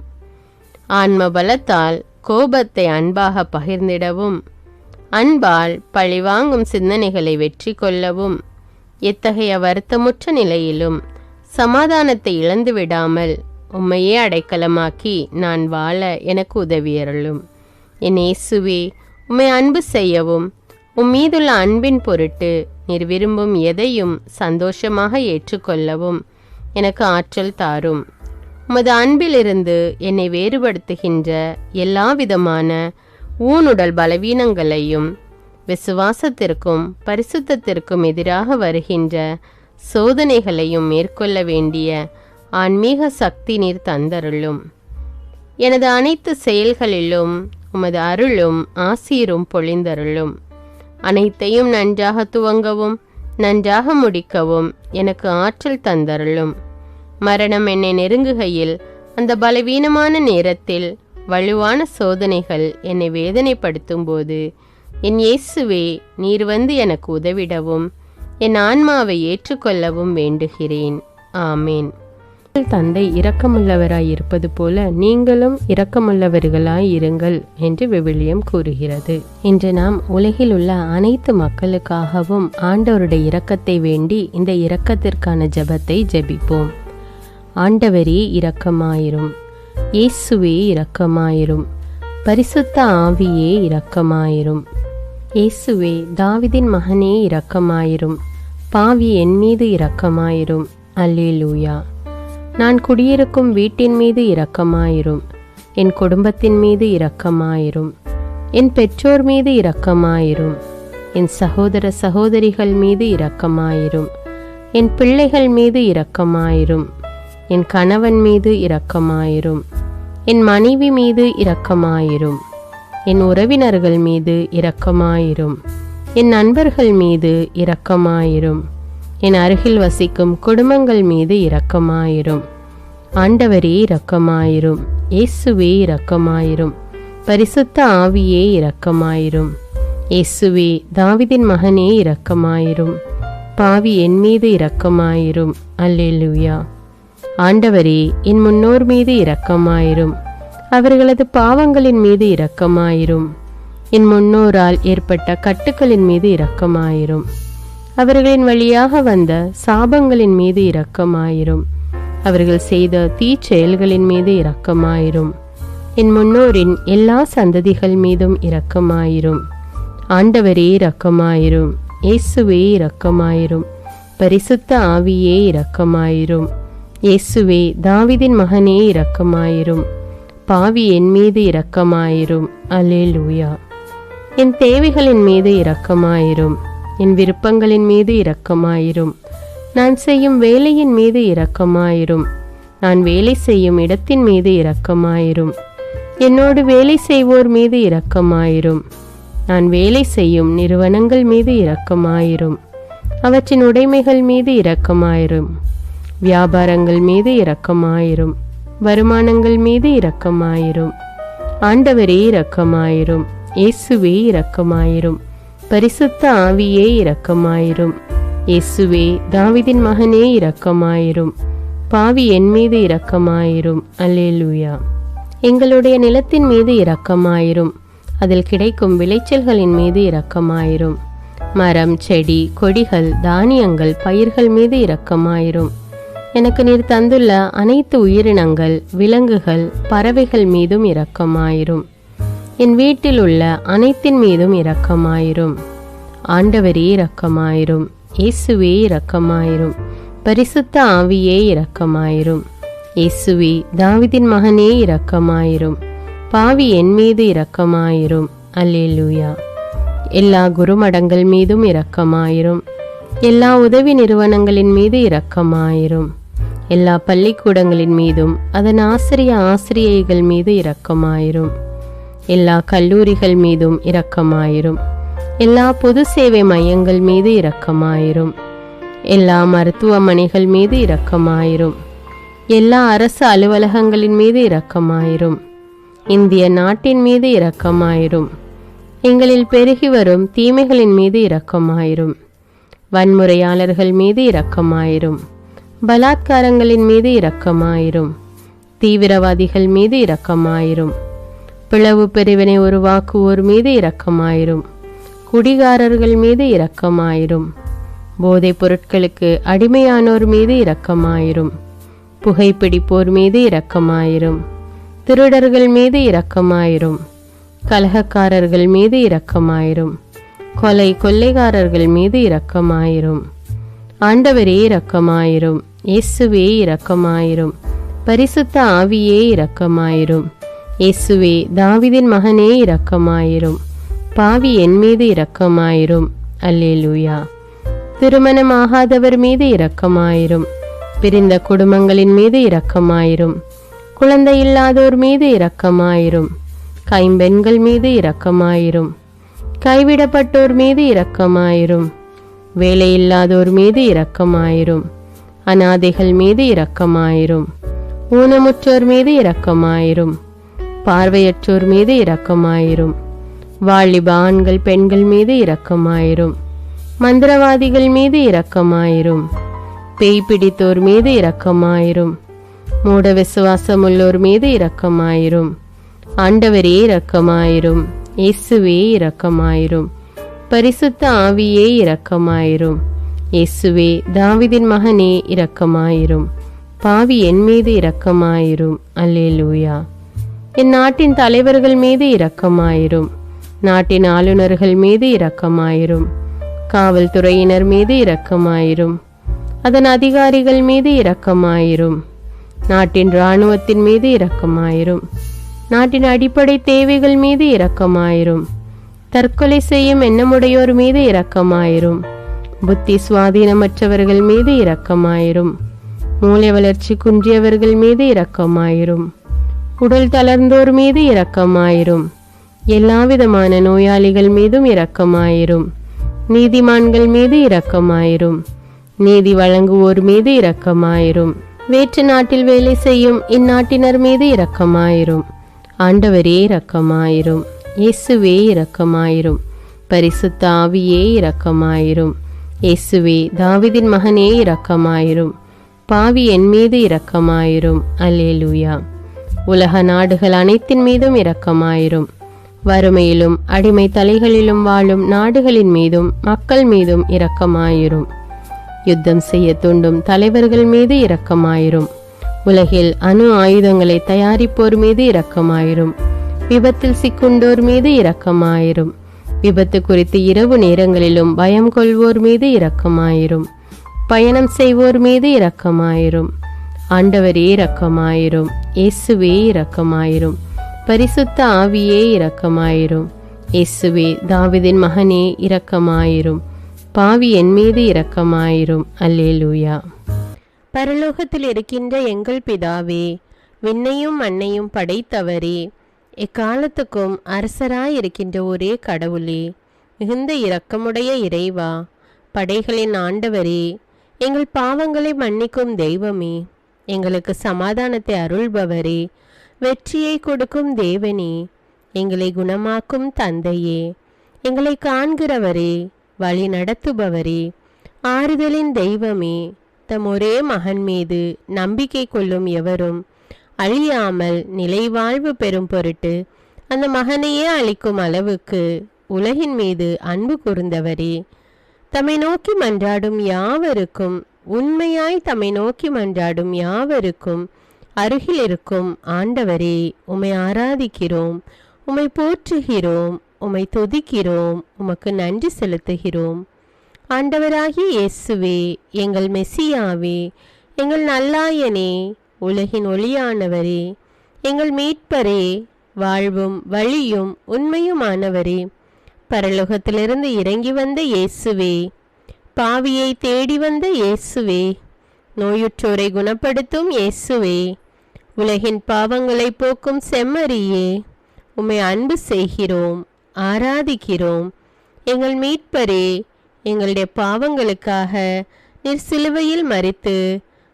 ஆன்ம பலத்தால் கோபத்தை அன்பாக பகிர்ந்திடவும், அன்பால் பழிவாங்கும் சிந்தனைகளை வெற்றி கொள்ளவும், எத்தகைய வருத்தமுற்ற நிலையிலும் சமாதானத்தை இழந்து விடாமல் உம்மையே அடைக்கலமாக்கி நான் வாழ எனக்கு உதவியருளும். என் இயேசுவே, உம்மை அன்பு செய்யவும் உம்மீதுள்ள அன்பின் பொருட்டு நீர் விரும்பும் எதையும் சந்தோஷமாக ஏற்றுக்கொள்ளவும் எனக்கு ஆற்றல் தாரும். உமது அன்பிலிருந்து என்னை வேறுபடுத்துகின்ற எல்லா விதமான ஊனுடல் பலவீனங்களையும் விசுவாசத்திற்கும் பரிசுத்தத்திற்கும் எதிராக வருகின்ற சோதனைகளையும் மேற்கொள்ள வேண்டிய ஆன்மீக சக்தி நீர் தந்தருளும். எனது அனைத்து செயல்களிலும் உமது அருளும் ஆசீரும் பொழிந்தருளும். அனைத்தையும் நன்றாக துவங்கவும் நன்றாக முடிக்கவும் எனக்கு ஆற்றல் தந்தருளும். மரணம் என்னை நெருங்குகையில் அந்த பலவீனமான நேரத்தில் வலுவான சோதனைகள் என்னை வேதனைப்படுத்தும் போது என் இயேசுவே, நீர் வந்து எனக்கு உதவிடவும் என் ஆன்மாவை ஏற்றுக்கொள்ளவும் வேண்டுகிறேன். ஆமேன். தந்தை இரக்கமுள்ளவராய் இருப்பது போல நீங்களும் இரக்கமுள்ளவர்களாய் இருங்கள் என்று விவிலியம் கூறுகிறது. இன்று நாம் உலகில் உள்ள அனைத்து மக்களுக்காகவும் ஆண்டவருடைய இரக்கத்தை வேண்டி இந்த இரக்கத்திற்கான ஜெபத்தை ஜெபிப்போம். ஆண்டவரே இரக்கமாயிரும். இயேசுவே இரக்கமாயிரும். பரிசுத்த ஆவியே இரக்கமாயிரும். இயேசுவே, தாவீதின் மகனே இரக்கமாயிரும். பாவி என் மீது இரக்கமாயிரும். அல்லேலூயா. நான் குடியிருக்கும் வீட்டின் மீது இரக்கமாயிரும். என் குடும்பத்தின் மீது இரக்கமாயிரும். என் பெற்றோர் மீது இரக்கமாயிரும். என் சகோதர சகோதரிகள் மீது இரக்கமாயிரும். என் பிள்ளைகள் மீது இரக்கமாயிரும். என் கணவன் மீது இரக்கமாயிரும். என் மனைவி மீது இரக்கமாயிரும். என் உறவினர்கள் மீது இரக்கமாயிரும். என் நண்பர்கள் மீது இரக்கமாயிரும். என் அருகில் வசிக்கும் குடும்பங்கள் மீது இரக்கமாயிரும். ஆண்டவரே இரக்கமாயிரும். இயேசுவே இரக்கமாயிரும். பரிசுத்த ஆவியே இரக்கமாயிரும். இயேசுவே, தாவீதின் மகனே இரக்கமாயிரும். பாவி என் மீது இரக்கமாயிரும். அல்லேலூயா. ஆண்டவரே, என் முன்னோர் மீது இரக்கமாயிரும். அவர்களது பாவங்களின் மீது இரக்கமாயிரும். என் முன்னோரால் ஏற்பட்ட கட்டுக்களின் மீது இரக்கமாயிரும். அவர்களின் வழியாக வந்த சாபங்களின் மீது இரக்கமாயிரும். அவர்கள் செய்த தீச்செயல்களின் மீது இரக்கமாயிரும். என் முன்னோரின் எல்லா சந்ததிகள் மீதும் இரக்கமாயிரும். ஆண்டவரே இரக்கமாயிரும். இயேசுவே இரக்கமாயிரும். பரிசுத்த ஆவியே இரக்கமாயிரும். இயேசுவே, தாவீதின் மகனே இரக்கமாயிரும். பாவி என் மீது இரக்கமாயிரும். அல்லேலூயா. என் தேவைகளின் மீது இரக்கமாயிரும். என் விருப்பங்களின் மீது இரக்கமாயிரும். நான் செய்யும் வேலையின் மீது இரக்கமாயிரும். நான் வேலை செய்யும் இடத்தின் மீது இரக்கமாயிரும். என்னோடு வேலை செய்வோர் மீது இரக்கமாயிரும். நான் வேலை செய்யும் நிறுவனங்கள் மீது இரக்கமாயிரும். அவற்றின் உடைமைகள் மீது இரக்கமாயிரும். வியாபாரங்கள் மீது இரக்கமாயிரும். வருமானங்கள் மீது இரக்கமாயிரும். ஆண்டவரே இரக்கமாயிரும். இயேசுவே இரக்கமாயிரும். பரிசுத்த ஆவியே இரக்கமாயிரும். இயேசுவே, தாவீதின் மகனே இரக்கமாயிரும். பாவி என் மீது இரக்கமாயிரும். அல்லேலூயா. எங்களுடைய நிலத்தின் மீது இரக்கமாயிரும். அதில் கிடைக்கும் விளைச்சல்களின் மீது இரக்கமாயிரும். மரம், செடி, கொடிகள், தானியங்கள், பயிர்கள் மீது இரக்கமாயிரும். எனக்கு நீர் தந்துள்ள அனைத்து உயிரினங்கள், விலங்குகள், பறவைகள் மீதும் இரக்கமாயிரும். என் வீட்டில் உள்ள அனைத்தின் மீதும் இரக்கமாயிரும். ஆண்டவரே இரக்கமாயிரும். இயேசுவே இரக்கமாயிரும். பரிசுத்த ஆவியே இரக்கமாயிரும். இயேசுவே தாவீதின் மகனே இரக்கமாயிரும். பாவி என் மீது இரக்கமாயிரும். அல்லேலூயா. எல்லா குருமடங்கள் மீதும் இரக்கமாயிரும். எல்லா உதவி நிறுவனங்களின் மீது இரக்கமாயிரும். எல்லா பள்ளிக்கூடங்களின் மீதும் அதன் ஆசிரியைகள் மீது இரக்கமாயிரும். எல்லா கல்லூரிகள் மீதும் இரக்கமாயிரும். எல்லா பொது சேவை மையங்கள் மீது இரக்கமாயிரும். எல்லா மருத்துவமனைகள் மீது இரக்கமாயிரும். எல்லா அரசு அலுவலகங்களின் மீது இரக்கமாயிரும். இந்திய நாட்டின் மீது இரக்கமாயிரும். எங்களில் பெருகி வரும் தீமைகளின் மீது இரக்கமாயிரும். வன்முறையாளர்கள் மீது இரக்கமாயிரும். பலாத்காரங்களின் மீது இரக்கமாயிரும். தீவிரவாதிகள் மீது இரக்கமாயிரும். பிளவு பிரிவினை உருவாக்குவோர் மீது இரக்கமாயிரும். குடிகாரர்கள் மீது இரக்கமாயிரும். போதைப் பொருட்களுக்கு அடிமையானோர் மீது இரக்கமாயிரும். புகைப்பிடிப்போர் மீது இரக்கமாயிரும். திருடர்கள் மீது இரக்கமாயிரும். கலகக்காரர்கள் மீது இரக்கமாயிரும். கொள்ளைக்காரர்கள் மீது இரக்கமாயிரும். ஆண்டவரே இரக்கமாயிரும். இயேசுவே இரக்கமாயிரும். பரிசுத்த ஆவியே இரக்கமாயிரும். இயேசுவே தாவீதின் மகனே இரக்கமாயிரும். பாவி என் மீது இரக்கமாயிரும். அல்லேலூயா. திருமணமாகாதவர் மீது இரக்கமாயிரும். பிரிந்த குடும்பங்களின் மீது இரக்கமாயிரும். குழந்தை இல்லாதோர் மீது இரக்கமாயிரும். கைம்பெண்கள் மீது இரக்கமாயிரும். கைவிடப்பட்டோர் மீது இரக்கமாயிரும். வேலையில்லாதோர் மீது இரக்கமாயிரும். அநாதைகள் மீது இரக்கமாயிரும். ஊனமுற்றோர் மீது இரக்கமாயிரும். பார்வையற்றோர் மீது இரக்கமாயிரும். வாலிப ஆண்கள் பெண்கள் மீது இரக்கமாயிரும். மந்திரவாதிகள் மீது இரக்கமாயிரும். பேய் பிடித்தோர் மீது இரக்கமாயிரும். மூட விசுவாசமுள்ளோர் மீது இரக்கமாயிரும். ஆண்டவரே இரக்கமாயிரும். இயேசுவே இரக்கமாயிரும். பரிசுத்த ஆவியே இரக்கமாயிரும். இயேசுவே தாவீதின் மகனே இரக்கமாயிரும். பாவி என் மீது இரக்கமாயிரும். அல்லேலூயா. என் நாட்டின் தலைவர்கள் மீது இரக்கமாயிரும். நாட்டின் ஆளுநர்கள் மீது இரக்கமாயிரும். காவல்துறையினர் மீது இரக்கமாயிரும். அதன் அதிகாரிகள் மீது இரக்கமாயிரும். நாட்டின் இராணுவத்தின் மீது இரக்கமாயிரும். நாட்டின் அடிப்படை தேவைகள் மீது இரக்கமாயிரும். தற்கொலை செய்யும் எண்ணமுடையோர் மீது இரக்கமாயிரும். புத்தி சுவாதீனமற்றவர்கள் மீது இரக்கமாயிரும். மூளை வளர்ச்சி குன்றியவர்கள் மீது இரக்கமாயிரும். உடல் தளர்ந்தோர் மீது இரக்கமாயிரும். எல்லாவிதமான நோயாளிகள் மீதும் இரக்கமாயிரும். நீதிமான்கள் மீது இரக்கமாயிரும். நீதி வழங்குவோர் மீது இரக்கமாயிரும். வேற்று நாட்டில் வேலை செய்யும் இந்நாட்டினர் மீது இரக்கமாயிரும். ஆண்டவரே இரக்கமாயிரும். இயேசுவே இரக்கமாயிரும். பரிசுத்த ஆவியே இரக்கமாயிரும். இயேசுவே தாவீதின் மகனே இரக்கமாயிரும். பாவி என் மீது இரக்கமாயிரும். அல்லேலூயா. உலக நாடுகள் அனைத்தின் மீதும் இரக்கமாயிரும். வறுமையிலும் அடிமை தலைகளிலும் வாழும் நாடுகளின் மீதும் மக்கள் மீதும் இரக்கமாயிரும். யுத்தம் செய்ய தூண்டும் தலைவர்கள் மீது இரக்கமாயிரும். உலகில் அணு ஆயுதங்களை தயாரிப்போர் மீது இரக்கமாயிரும். விபத்தில் சிக்குண்டோர் மீது இரக்கமாயிரும். விபத்து குறித்து இரவு நேரங்களிலும் பயம் கொள்வோர் மீது இரக்கமாயிரும். பயணம் செய்வோர் மீது இரக்கமாயிரும். ஆண்டவரே இரக்கமாயிரும். இயேசுவே இரக்கமாயிரும். பரிசுத்த ஆவியே இரக்கமாயிரும். இயேசுவே தாவீதின் மகனே இரக்கமாயிரும். பாவி என் மீது இரக்கமாயிரும். அல்லேலூயா. பரலோகத்தில் இருக்கின்ற எங்கள் பிதாவே, விண்ணையும் மண்ணையும் படைத்தவரே, எக்காலத்துக்கும் அரசராயிருக்கின்ற ஒரே கடவுளே, மிகுந்த இரக்கமுடைய இறைவா, படைகளின் ஆண்டவரே, எங்கள் பாவங்களை மன்னிக்கும் தெய்வமே, எங்களுக்கு சமாதானத்தை அருள்பவரே, வெற்றியை கொடுக்கும் தேவனே, எங்களை குணமாக்கும் தந்தையே, எங்களை காண்கிறவரே, வழி நடத்துபவரே, ஆறுதலின் தெய்வமே, தம் ஒரே மகன் மீது நம்பிக்கை கொள்ளும் எவரும் அழியாமல் நிலைவாழ்வு பெறும் பொருட்டு அந்த மகனையே அளிக்கும் அளவுக்கு உலகின் மீது அன்பு கூர்ந்தவரே, தம்மை நோக்கி மன்றாடும் யாவருக்கும் உண்மையாய் தம்மை நோக்கி மன்றாடும் யாவருக்கும் அருகில் இருக்கும் ஆண்டவரே, உம்மை ஆராதிக்கிறோம், உம்மை போற்றுகிறோம், உம்மை துதிக்கிறோம், உமக்கு நன்றி செலுத்துகிறோம். ஆண்டவராகிய இயேசுவே, எங்கள் மெசியாவே, எங்கள் நல்லாயனே, உலகின் ஒளியானவரே, எங்கள் மீட்பரே, வாழ்வும் வழியும் உண்மையுமானவரே, பரலோகத்திலிருந்து இறங்கி வந்த இயேசுவே, பாவியை தேடி வந்த இயேசுவே, நோயுற்றோரை குணப்படுத்தும் இயேசுவே, உலகின் பாவங்களை போக்கும் செம்மறியே, உம்மை அன்பு செய்கிறோம், ஆராதிக்கிறோம். எங்கள் மீட்பரே, எங்களுடைய பாவங்களுக்காக நீர் சிலுவையில் மரித்து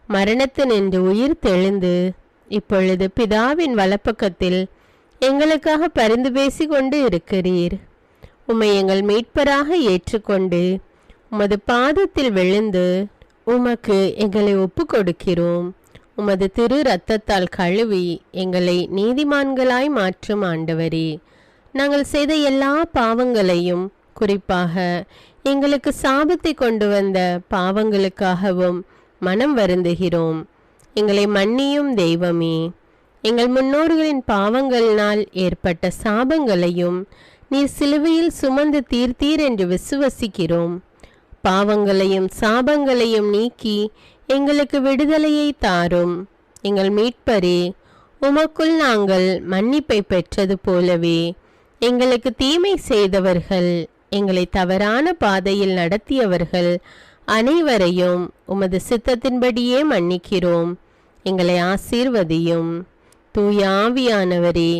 மரணத்தினின்று உயிர் தெழுந்து இப்பொழுது பிதாவின் வலப்பக்கத்தில் எங்களுக்காக பரிந்து பேசி கொண்டு இருக்கிறீர். உம்மை எங்கள் மீட்பராக ஏற்றுக்கொண்டு உமது பாதத்தில் விழுந்து உமக்கு எங்களை ஒப்பு கொடுக்கிறோம். உமது திரு இரத்தத்தால் கழுவி எங்களை நீதிமான்களாய் மாற்றும் ஆண்டவரே, நாங்கள் செய்த எல்லா பாவங்களையும், குறிப்பாக எங்களுக்கு சாபத்தை கொண்டு வந்த பாவங்களுக்காகவும் மனம் வருந்துகிறோம். எங்களை மன்னியும் தெய்வமே. எங்கள் முன்னோர்களின் பாவங்களினால் ஏற்பட்ட சாபங்களையும் நீர் சிலுவையில் சுமந்து தீர்த்தீர் என்று விசுவசிக்கிறோம். பாவங்களையும் சாபங்களையும் நீக்கி எங்களுக்கு விடுதலையை தாரும். எங்கள் மீட்பரே, உமக்குள் நாங்கள் மன்னிப்பை பெற்றது போலவே எங்களுக்கு தீமை செய்தவர்கள், எங்களை தவறான பாதையில் நடத்தியவர்கள் அனைவரையும் உமது சித்தத்தின்படியே மன்னிக்கிறோம். எங்களை ஆசீர்வதியும். தூய ஆவியானவரே,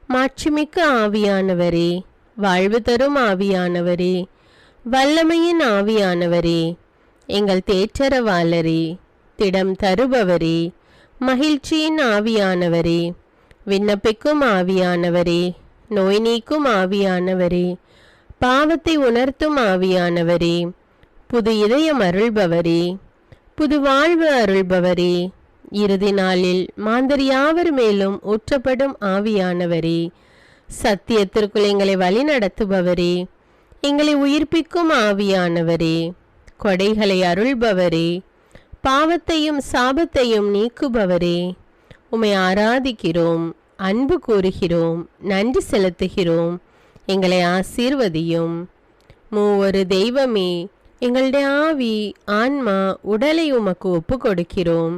மாட்சிமிக்க ஆவியானவரே, வாழ்வு தரும் ஆவியானவரே, வல்லமையின் ஆவியானவரே, எங்கள் தேற்றரவாளரே, திடம் தருபவரே, மகிழ்ச்சியின் ஆவியானவரே, விண்ணப்பிக்கும் ஆவியானவரே, நோய் நீக்கும் ஆவியானவரே, பாவத்தை உணர்த்தும் ஆவியானவரே, புது இதயம் அருள்பவரே, புது வாழ்வு அருள்பவரே, இறுதி நாளில் மாந்தர் யாவர் மேலும் ஊற்றப்படும் ஆவியானவரே, சத்தியத்திற்குள் எங்களை வழி நடத்துபவரே, எங்களை உயிர்ப்பிக்கும் ஆவியானவரே, கொடைகளை அருள்பவரே, பாவத்தையும் சாபத்தையும் நீக்குபவரே, உம்மை ஆராதிக்கிறோம், அன்பு கூறுகிறோம், நன்றி செலுத்துகிறோம். எங்களை ஆசீர்வதியும். மூவொரு தெய்வமே, எங்களுடைய ஆவி, ஆன்மா, உடலை உமக்கு ஒப்பு கொடுக்கிறோம்.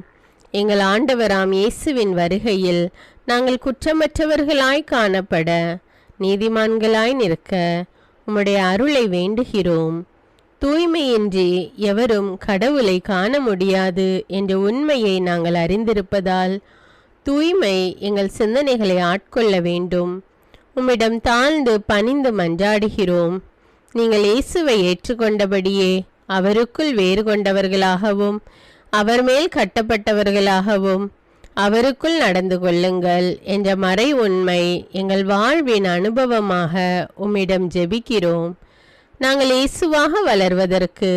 எங்கள் ஆண்டவராம் இயேசுவின் வருகையில் நாங்கள் குற்றமற்றவர்களாய் காணப்பட, நீதிமான்களாய் நிற்க உம்முடைய அருளை வேண்டுகிறோம். தூய்மையின்றி எவரும் கடவுளை காண முடியாது என்ற உண்மையை நாங்கள் அறிந்திருப்பதால் தூய்மை எங்கள் சிந்தனைகளை ஆட்கொள்ள வேண்டும். உம்மிடம் தாழ்ந்து பணிந்து மன்றாடுகிறோம். நீங்கள் இயேசுவை ஏற்றுக்கொண்டபடியே அவருக்குள் வேறு கொண்டவர்களாகவும் அவர் மேல் கட்டப்பட்டவர்களாகவும் அவருக்குள் நடந்து கொள்ளுங்கள் என்ற மறை உண்மை எங்கள் வாழ்வின் அனுபவமாக உம்மிடம் ஜெபிக்கிறோம். நாங்கள் இயேசுவாக வளர்வதற்கு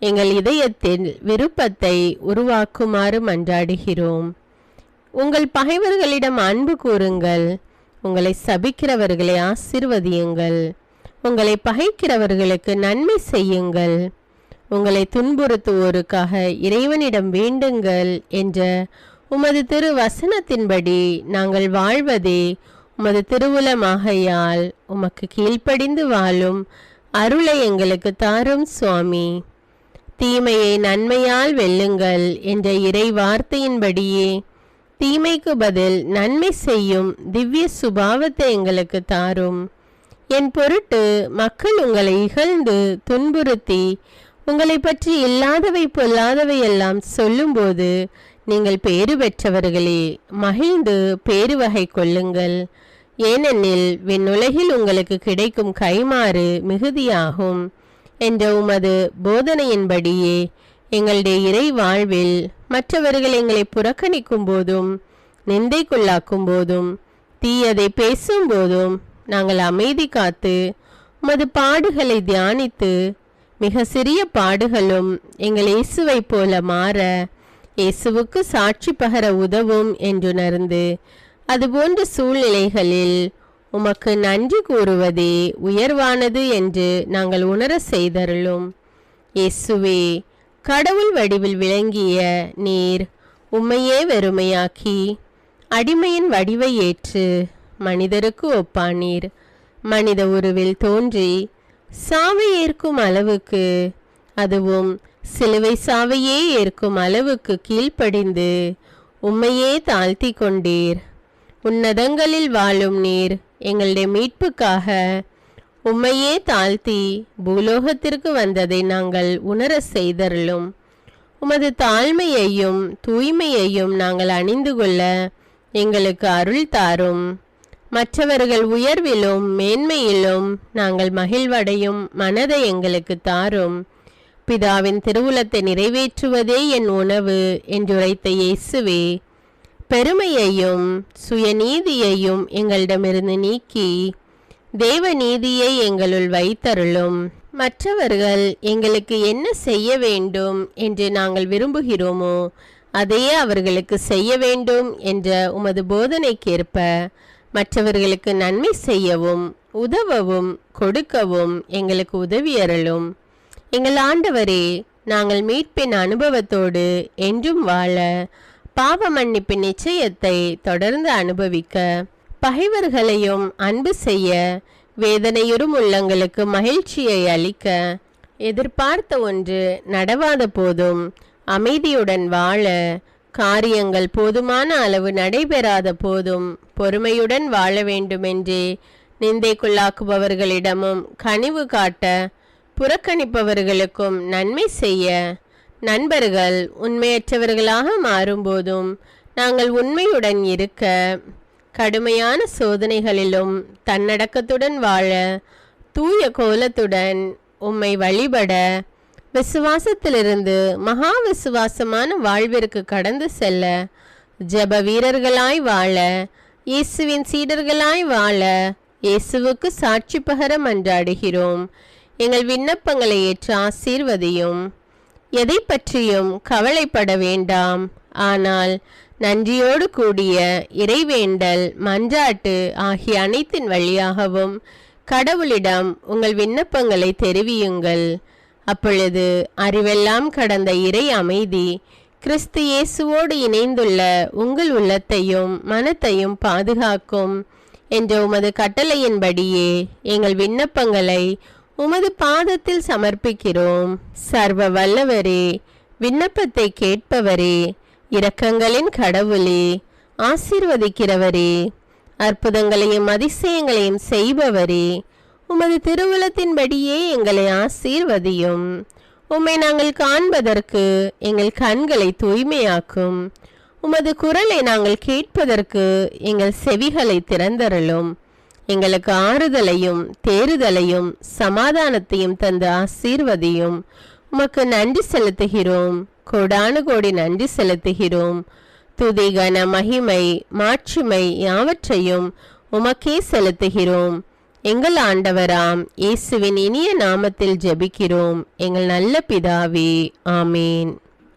எங்கள் இதயத்தில் விருப்பத்தை உருவாக்குமாறு மன்றாடுகிறோம். உங்கள் பகைவர்களிடம் அன்பு கூறுங்கள். உங்களை சபிக்கிறவர்களை ஆசீர்வதியுங்கள். உங்களை பகைக்கிறவர்களுக்கு நன்மை செய்யுங்கள். உங்களை துன்புறுத்துவோருக்காக இறைவனிடம் வேண்டுங்கள் என்ற உமது திரு வசனத்தின்படி நாங்கள் வாழ்வதே உமது திருவுலமாகையால் உமக்கு கீழ்ப்படிந்து வாழும் அருளை எங்களுக்கு தாரும் சுவாமி. தீமையை நன்மையால் வெல்லுங்கள் என்ற இறை வார்த்தையின்படியே தீமைக்கு பதில் நன்மை செய்யும் திவ்ய சுபாவத்தை எங்களுக்கு தாரும். என் பொருட்டு மக்கள் உங்களை இகழ்ந்து துன்புறுத்தி உங்களை பற்றி இல்லாதவை பொல்லாதவை எல்லாம் சொல்லும்போது நீங்கள் பேறு பெற்றவர்களே, மகிழ்ந்து பேருவகை கொள்ளுங்கள். ஏனெனில் விண்ணுலகில் உங்களுக்கு கிடைக்கும் கைமாறு மிகுதியாகும் என்ற உமது போதனையின்படியே எங்களுடைய இறை வாழ்வில் மற்றவர்கள் எங்களை புறக்கணிக்கும் போதும் நிந்தைக்குள்ளாக்கும் போதும் தீயதை பேசும்போதும் நாங்கள் அமைதி காத்து உமது பாடுகளை தியானித்து மிக சிறிய பாடுகளும் எங்கள் இயேசுவை போல மாற இயேசுவுக்கு சாட்சி பகர உதவும் என்றுணர்ந்து அதுபோன்ற சூழ்நிலைகளில் உமக்கு நன்றி கூறுவதே உயர்வானது என்று நாங்கள் உணர செய்தருளும். இயேசுவே, கடவுள் வடிவில் விளங்கிய நீர் உம்மையே வெறுமையாக்கி அடிமையின் வடிவை ஏற்று மனிதருக்கு ஒப்பானீர். மனித உருவில் தோன்றி சாவை ஏற்கும் அளவுக்கு, அதுவும் சிலுவை சாவையே ஏற்கும் அளவுக்கு கீழ்ப்படிந்து உம்மையே தாழ்த்தி கொண்டீர். உன்னதங்களில் வாழும் நீர் எங்களுடைய மீட்புக்காக உம்மையே தாழ்த்தி பூலோகத்திற்கு வந்ததை நாங்கள் உணர செய்தருளும். உமது தாழ்மையையும் தூய்மையையும் நாங்கள் அணிந்து கொள்ள எங்களுக்கு அருள் தாரும். மற்றவர்கள் உயர்விலும் மேன்மையிலும் நாங்கள் மகிழ்வடையும் மனதை எங்களுக்கு தாரும். பிதாவின் திருவுளத்தை நிறைவேற்றுவதே என் உணவு என்றுரைத்த இயேசுவே, பெருமையையும் சுயநீதியையும் எங்களிடமிருந்து நீக்கி தேவ நீதியை எங்களுள் வைத்தருளும். மற்றவர்கள் எங்களுக்கு என்ன செய்ய வேண்டும் என்று நாங்கள் விரும்புகிறோமோ அதையே அவர்களுக்கு செய்ய வேண்டும் என்ற உமது போதனைக்கேற்ப மற்றவர்களுக்கு நன்மை செய்யவும் உதவவும் கொடுக்கவும் எங்களுக்கு உதவியருளும். எங்கள் ஆண்டவரே, நாங்கள் மீட்பின் அனுபவத்தோடு என்றும் வாழ, பாவ மன்னிப்பின் நிச்சயத்தை தொடர்ந்து அனுபவிக்க, பகைவர்களையும் அன்பு செய்ய, வேதனையுறும் உள்ளங்களுக்கு மகிழ்ச்சியை அளிக்க, எதிர்பார்த்த ஒன்று நடவாத போதும் அமைதியுடன் வாழ, காரியங்கள் போதுமான அளவு நடைபெறாத போதும் பொறுமையுடன் வாழ வேண்டுமென்றே நிந்தைக்குள்ளாக்குபவர்களிடமும் கனிவு காட்ட, புறக்கணிப்பவர்களுக்கும் நன்மை செய்ய, நண்பர்கள் உண்மையற்றவர்களாக மாறும்போதும் நாங்கள் உண்மையுடன் இருக்க, கடுமையான சோதனைகளிலும் தன்னடக்கத்துடன் வாழ, தூய கோலத்துடன் உம்மை வழிபட, விசுவாசத்திலிருந்து மகா விசுவாசமான வாழ்விற்கு கடந்து செல்ல, ஜெப வீரர்களாய் வாழ, இயேசுவின் சீடர்களாய் வாழ, இயேசுவுக்கு சாட்சி பகர மன்றாடுகிறோம். எங்கள் விண்ணப்பங்களை ஏற்று ஆசீர்வதியும். எதை பற்றியும் கவலைப்பட வேண்டாம். ஆனால் நன்றியோடு கூடிய இறைவேண்டல், மன்றாட்டு ஆகிய அனைத்தின் வழியாகவும் கடவுளிடம் உங்கள் விண்ணப்பங்களை தெரிவியுங்கள். அப்பொழுது அறிவெல்லாம் கடந்த இறை அமைதி கிறிஸ்து இயேசுவோடு இணைந்துள்ள உங்கள் உள்ளத்தையும் மனத்தையும் பாதுகாக்கும் என்ற உமது கட்டளையின்படியே எங்கள் விண்ணப்பங்களை உமது பாதத்தில் சமர்ப்பிக்கிறோம். சர்வ வல்லவரே, விண்ணப்பத்தை கேட்பவரே, இரக்கங்களின் கடவுளே, ஆசீர்வதிக்கிறவரே, அற்புதங்களையும் அதிசயங்களையும் செய்பவரே, உமது திருவுளத்தின்படியே எங்களை ஆசீர்வதியும். உம்மை நாங்கள் காண்பதற்கு எங்கள் கண்களை தூய்மையாக்கும். உமது குரலை நாங்கள் கேட்பதற்கு எங்கள் செவிகளை திறந்தருளும். எங்களுக்கு ஆறுதலையும் தேறுதலையும் சமாதானத்தையும் தந்து ஆசீர்வதியும். உமக்கு நன்றி செலுத்துகிறோம். கோடானு கோடி நன்றி செலுத்துகிறோம். துதி, கன, மகிமை, மாட்சிமை யாவற்றையும் உமக்கே செலுத்துகிறோம். எங்கள் ஆண்டவராம் இயேசுவின் இனிய நாமத்தில் ஜெபிக்கிறோம் எங்கள் நல்ல பிதாவே, ஆமேன்.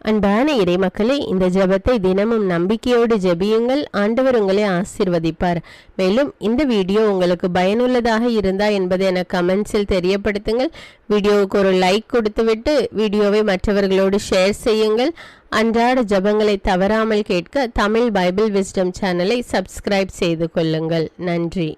அன்பான இறைமக்களே, இந்த ஜெபத்தை தினமும் நம்பிக்கையோடு ஜெபியுங்கள். ஆண்டவர் உங்களை ஆசீர்வதிப்பார். மேலும் இந்த வீடியோ உங்களுக்கு பயனுள்ளதாக இருந்தா என்பதை எனக்கு கமெண்ட்ஸில் தெரியப்படுத்துங்கள். வீடியோவுக்கு ஒரு லைக் கொடுத்துவிட்டு வீடியோவை மற்றவர்களோடு ஷேர் செய்யுங்கள். அன்றாட ஜெபங்களை தவறாமல் கேட்க தமிழ் பைபிள் விஸ்டம் சேனலை சப்ஸ்கிரைப் செய்து கொள்ளுங்கள். நன்றி.